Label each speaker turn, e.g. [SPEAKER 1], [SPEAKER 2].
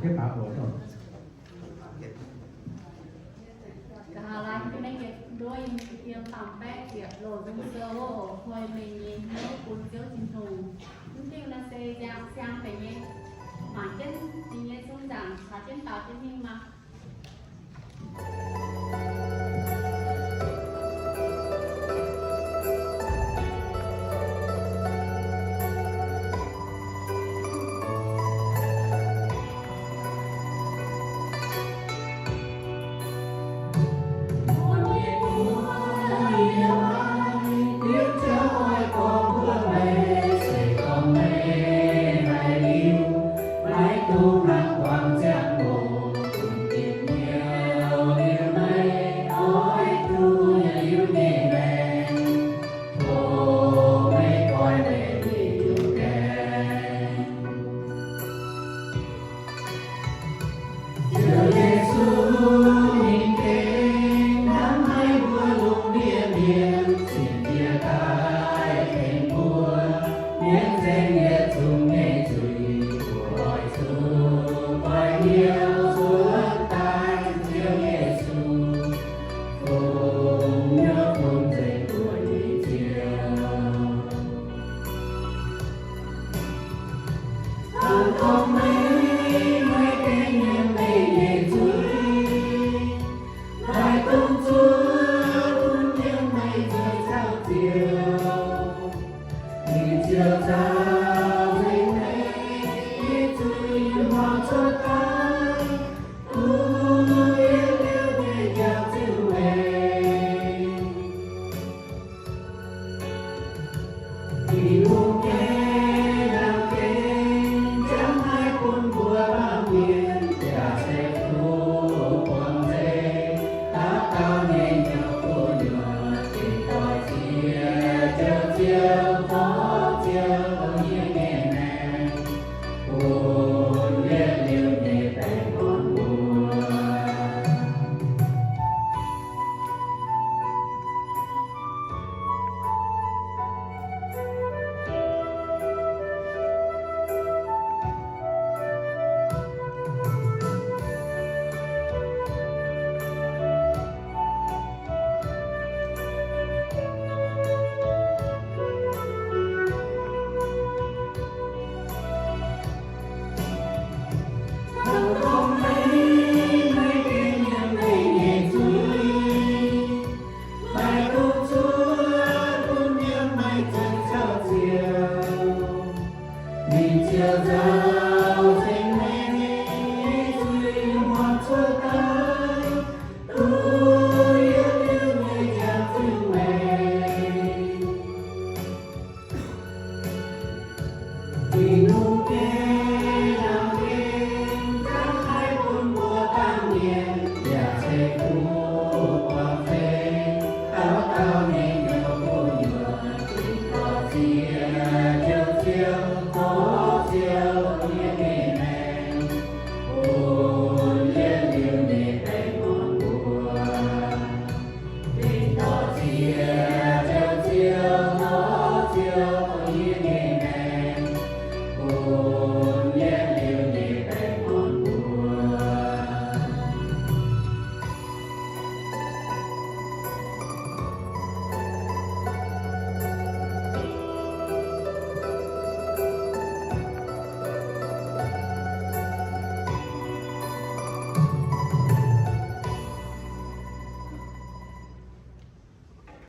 [SPEAKER 1] cái bảo ổn rồi
[SPEAKER 2] cả là cái này cái đôi tiêm tạm bé việc rồi trong sơ hồ hồi mình nhìn thấy cuốn chiếu trình thù nhưng tiêu là xe dạng sang phải nhé bản chân thì nhé xuống rằng khá chân tạo chân nhưng mà